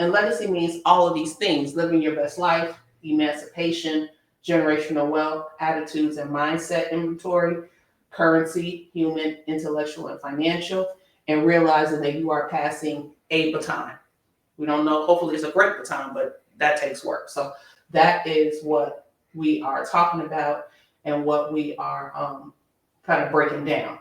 And legacy means all of these things: living your best life, emancipation, generational wealth, attitudes and mindset inventory, currency, human, intellectual, and financial, and realizing that you are passing a baton. We don't know, hopefully it's a great baton, but that takes work. So that is what we are talking about and what we are kind of breaking down.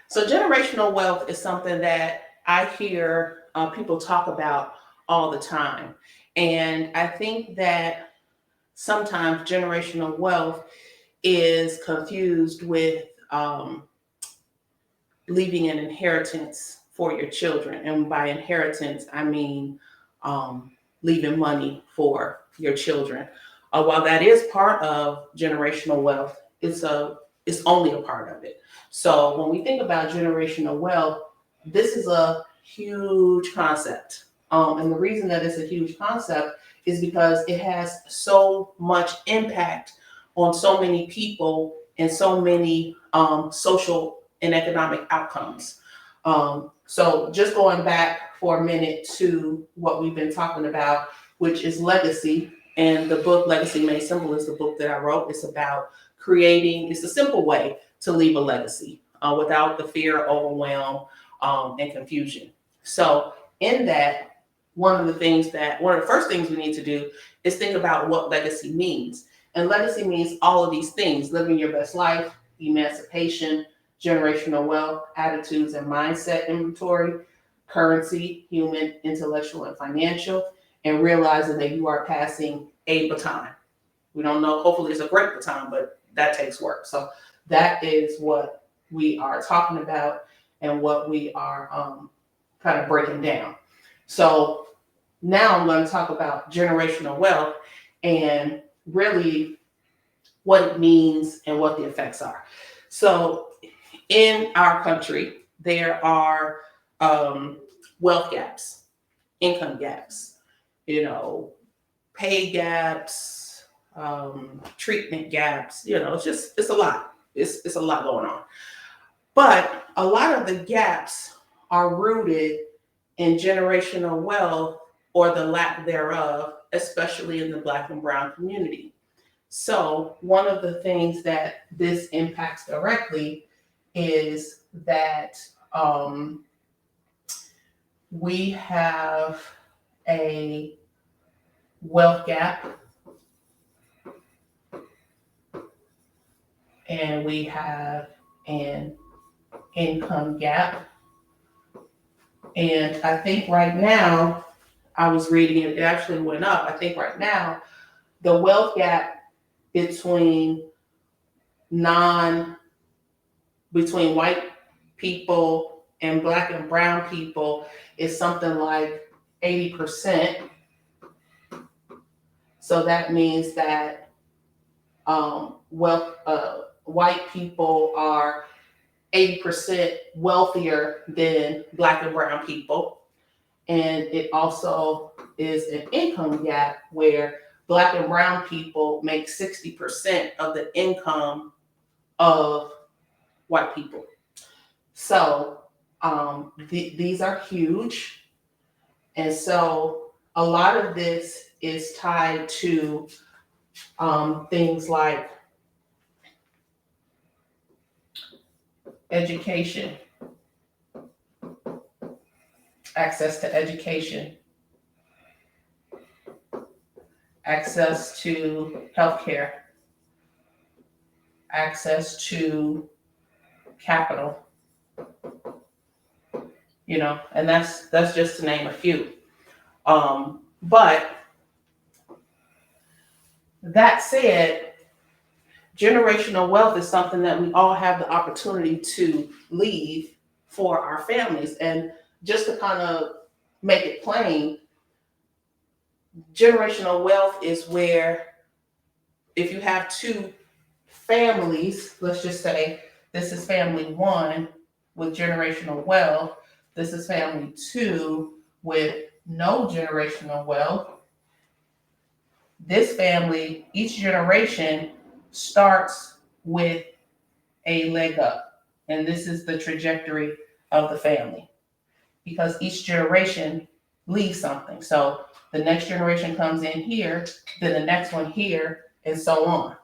So generational wealth is something that I hear people talk about all the time. And I think that sometimes generational wealth is confused with leaving an inheritance for your children. And by inheritance, I mean leaving money for your children. While that is part of generational wealth, it's only a part of it. So when we think about generational wealth, this is a huge concept. And the reason that it's a huge concept is because it has so much impact on so many people and so many social and economic outcomes. So just going back for a minute to what we've been talking about, which is legacy. And the book Legacy Made Simple is the book that I wrote. It's about it's a simple way to leave a legacy without the fear, overwhelm, and confusion. So in that, one of the first things we need to do is think about what legacy means. And legacy means all of these things: living your best life, emancipation, generational wealth, attitudes and mindset inventory, currency, human, intellectual, and financial, and realizing that you are passing a baton. We don't know, hopefully it's a great baton, but that takes work. So that is what we are talking about and what we are kind of breaking down. So now I'm going to talk about generational wealth and really what it means and what the effects are. So in our country, there are wealth gaps, income gaps, pay gaps, treatment gaps. It's a lot. It's a lot going on. But a lot of the gaps are rooted in generational wealth or the lack thereof, especially in the Black and Brown community. So one of the things that this impacts directly is that we have a wealth gap and we have an income gap. And I think right now, I was reading it actually went up. I think right now, the wealth gap between white people and Black and Brown people is something like 80%. So that means that white people are 80% wealthier than Black and Brown people. And it also is an income gap where Black and Brown people make 60% of the income of white people. So these are huge. And so a lot of this is tied to things like education, access to education, access to healthcare, access to capital, and that's just to name a few. But that said, generational wealth is something that we all have the opportunity to leave for our families. And just to kind of make it plain, generational wealth is where if you have two families, let's just say this is family one with generational wealth, this is family two with no generational wealth. This family, each generation starts with a leg up, and this is the trajectory of the family. because each generation leaves something. So the next generation comes in here, then the next one here, and so on.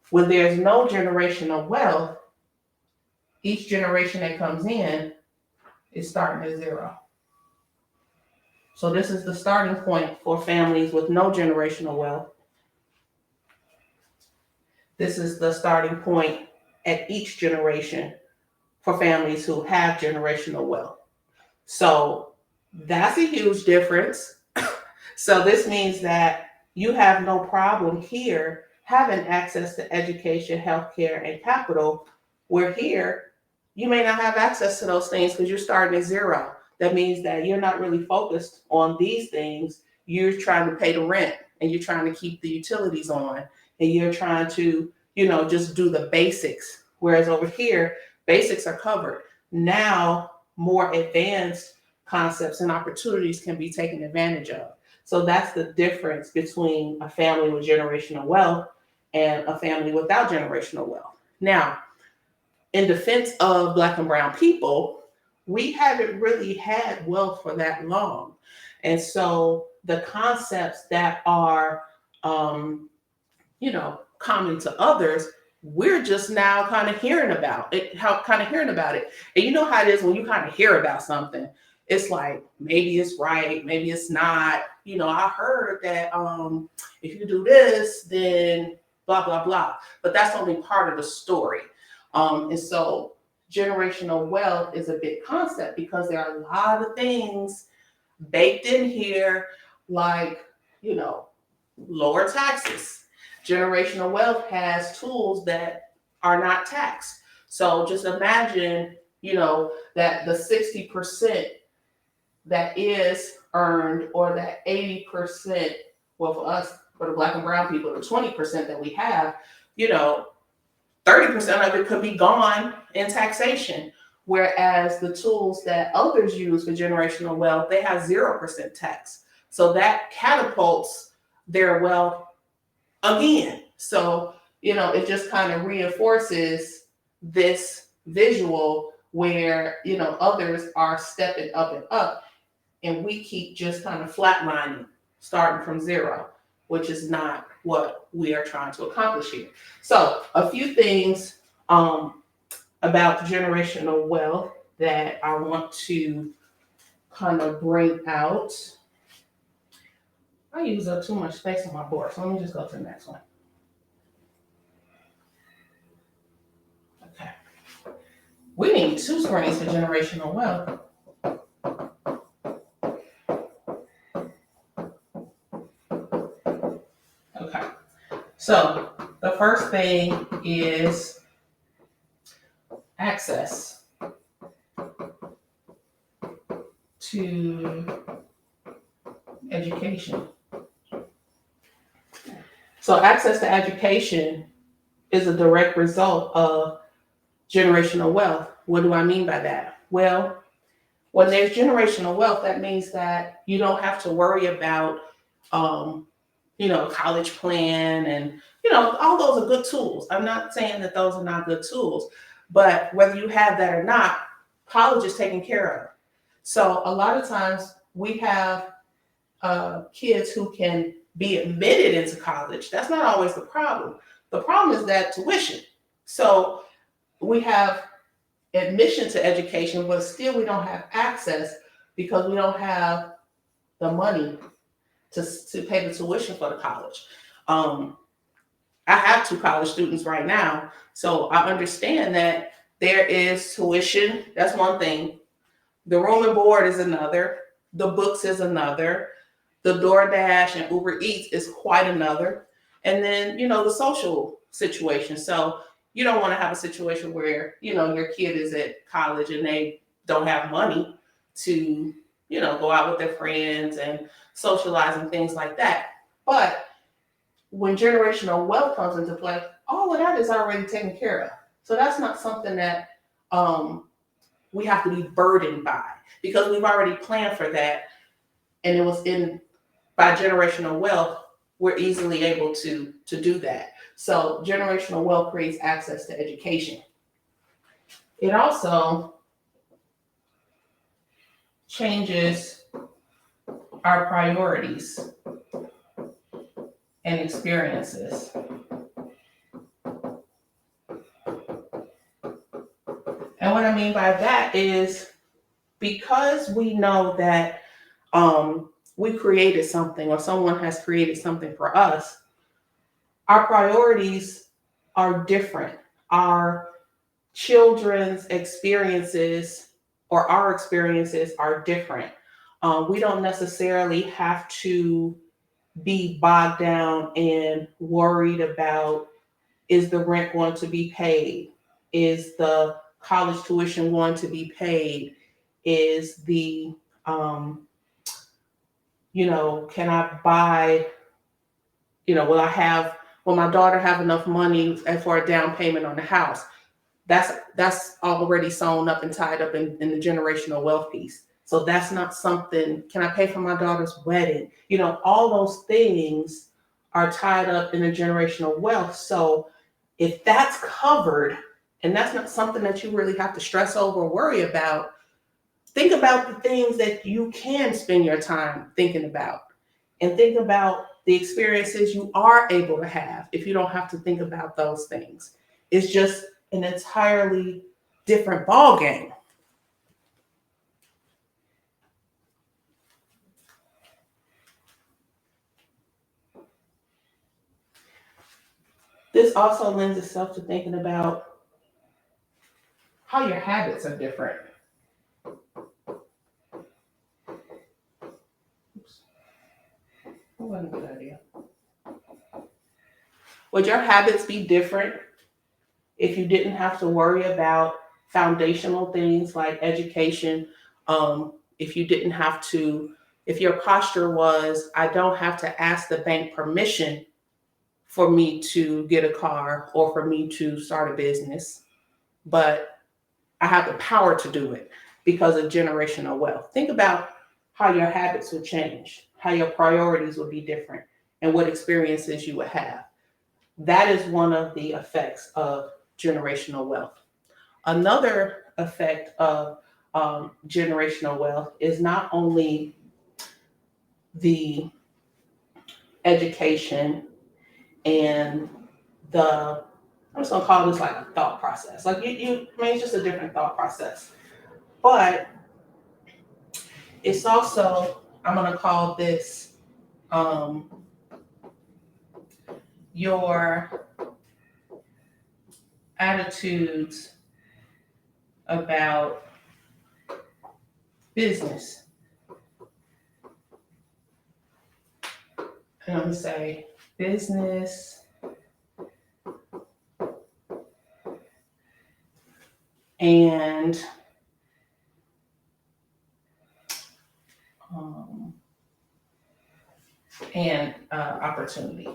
When there's no generational wealth, each generation that comes in is starting at zero. So this is the starting point for families with no generational wealth. This is the starting point at each generation for families who have generational wealth. So that's a huge difference. So this means that you have no problem here having access to education, healthcare, and capital. Where here, you may not have access to those things because you're starting at zero. That means that you're not really focused on these things. You're trying to pay the rent and you're trying to keep the utilities on and you're trying to, just do the basics. Whereas over here, basics are covered. Now, more advanced concepts and opportunities can be taken advantage of. So that's the difference between a family with generational wealth and a family without generational wealth. Now, in defense of Black and Brown people, we haven't really had wealth for that long. And so the concepts that are, common to others, we're just now kind of hearing about it. And you know how it is when you kind of hear about something. It's like, maybe it's right, maybe it's not. I heard that if you do this, then blah, blah, blah. But that's only part of the story. And so generational wealth is a big concept because there are a lot of things baked in here, like, lower taxes. Generational wealth has tools that are not taxed. So just imagine, that the 60% that is earned, or that 80%, well, for us, for the Black and Brown people, the 20% that we have, 30% of it could be gone in taxation. Whereas the tools that others use for generational wealth, they have 0% tax. So that catapults their wealth again. So, it just kind of reinforces this visual where, others are stepping up and up, and we keep just kind of flatlining, starting from zero, which is not what we are trying to accomplish here. So a few things about generational wealth that I want to kind of bring out. I use up too much space on my board, so let me just go to the next one. Okay. We need 2 screens for generational wealth. Okay. So the first thing is access to education. So access to education is a direct result of generational wealth. What do I mean by that? Well, when there's generational wealth, that means that you don't have to worry about, college plan and, all those are good tools. I'm not saying that those are not good tools, but whether you have that or not, college is taken care of. So a lot of times we have kids who can be admitted into college. That's not always the problem. The problem is that tuition. So we have admission to education, but still we don't have access because we don't have the money to pay the tuition for the college. I have 2 college students right now, so I understand that there is tuition. That's one thing. The room and board is another. The books is another. The DoorDash and Uber Eats is quite another. And then, the social situation. So you don't want to have a situation where, your kid is at college and they don't have money to, go out with their friends and socialize and things like that. But when generational wealth comes into play, all of that is already taken care of. So that's not something that we have to be burdened by because we've already planned for that. And it was by generational wealth, we're easily able to do that. So generational wealth creates access to education. It also changes our priorities and experiences. And what I mean by that is because we know that we created something or someone has created something for us, our priorities are different. Our children's experiences or our experiences are different. We don't necessarily have to be bogged down and worried about, is the rent going to be paid? Is the college tuition going to be paid? Is the, can I buy, will my daughter have enough money for a down payment on the house? That's already sewn up and tied up in the generational wealth piece. So that's not something, can I pay for my daughter's wedding? All those things are tied up in the generational wealth. So if that's covered, and that's not something that you really have to stress over or worry about, think about the things that you can spend your time thinking about, and think about the experiences you are able to have if you don't have to think about those things. It's just an entirely different ball game. This also lends itself to thinking about how your habits are different. Oops. That wasn't a good idea. Would your habits be different if you didn't have to worry about foundational things like education? If you didn't have to, if your posture was, I don't have to ask the bank permission for me to get a car or for me to start a business, but I have the power to do it because of generational wealth. Think about how your habits would change, how your priorities would be different, and what experiences you would have. That is one of the effects of generational wealth. Another effect of generational wealth is not only the education and I'm just gonna call this like a thought process. Like it's just a different thought process. But it's also, I'm gonna call this your attitudes about business. And I'm gonna say business and opportunity.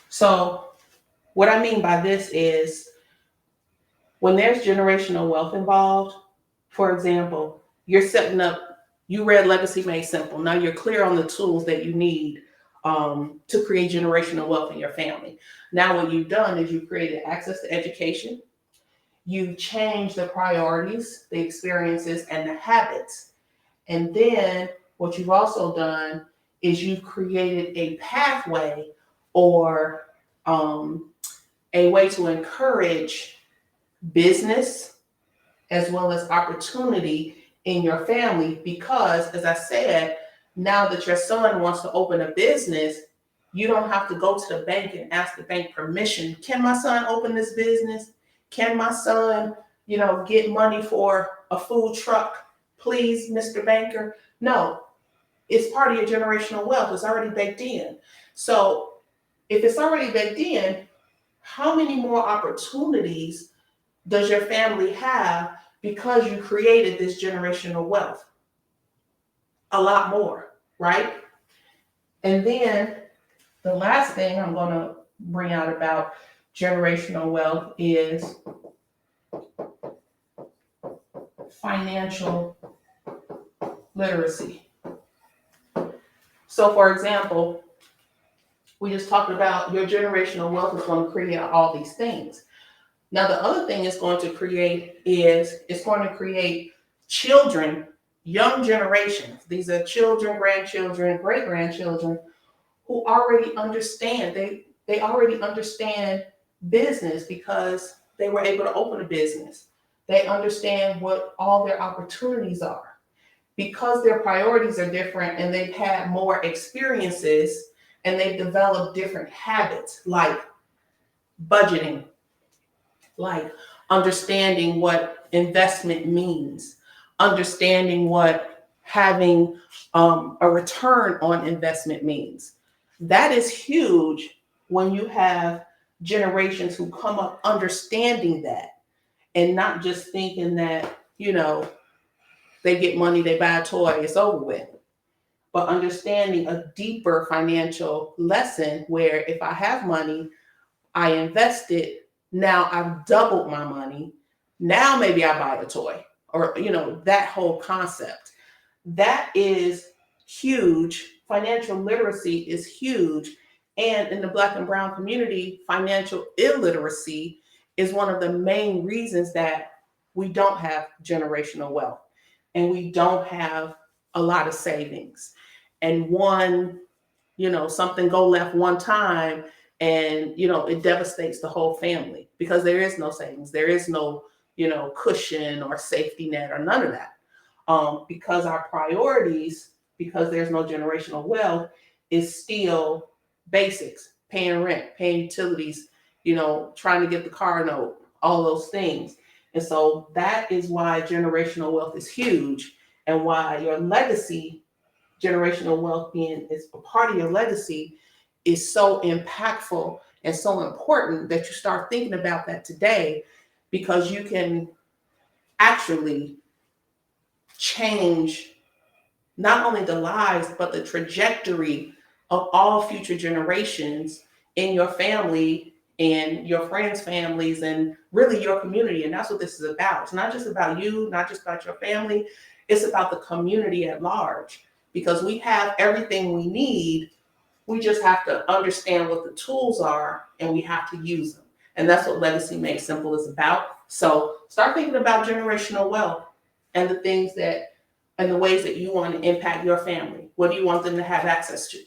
So what I mean by this is when there's generational wealth involved, for example, you're setting up, you read Legacy Made Simple. Now you're clear on the tools that you need to create generational wealth in your family. Now what you've done is you've created access to education. You've changed the priorities, the experiences, and the habits. And then what you've also done is you've created a pathway or a way to encourage business as well as opportunity in your family, because as I said, now that your son wants to open a business, you don't have to go to the bank and ask the bank permission. Can my son open this business? Can my son, get money for a food truck? Please, Mr. Banker. No, it's part of your generational wealth. It's already baked in. So if it's already baked in, how many more opportunities does your family have because you created this generational wealth? A lot more, right? And then the last thing I'm going to bring out about generational wealth is financial literacy. So for example, we just talked about your generational wealth is going to create all these things. Now, the other thing it's going to create is it's going to create children, young generations. These are children, grandchildren, great grandchildren who already understand. They already understand business because they were able to open a business. They understand what all their opportunities are because their priorities are different and they've had more experiences and they've developed different habits like budgeting, like understanding what investment means, understanding what having a return on investment means. That is huge when you have generations who come up understanding that and not just thinking that, they get money, they buy a toy, it's over with. But understanding a deeper financial lesson where if I have money, I invested. Now I've doubled my money. Now maybe I buy a toy or, that whole concept. That is huge. Financial literacy is huge. And in the Black and Brown community, financial illiteracy is one of the main reasons that we don't have generational wealth and we don't have a lot of savings. And something go left one time and it devastates the whole family because there is no savings, there is no cushion or safety net or none of that, because our priorities, because there's no generational wealth, is still basics: paying rent, paying utilities, trying to get the car note, all those things. And so that is why generational wealth is huge, and why your legacy, generational wealth being is a part of your legacy, is so impactful and so important that you start thinking about that today, because you can actually change not only the lives but the trajectory of all future generations in your family and your friends' families and really your community. And that's what this is about. It's not just about you, not just about your family, it's about the community at large, because we have everything we need. We just have to understand what the tools are and we have to use them. And that's what Legacy Made Simple is about. So start thinking about generational wealth and the things that and the ways that you want to impact your family. What do you want them to have access to?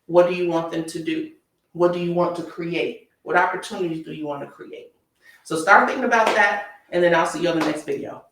What do you want them to do? What do you want to create? What opportunities do you want to create? So start thinking about that, and then I'll see you on the next video.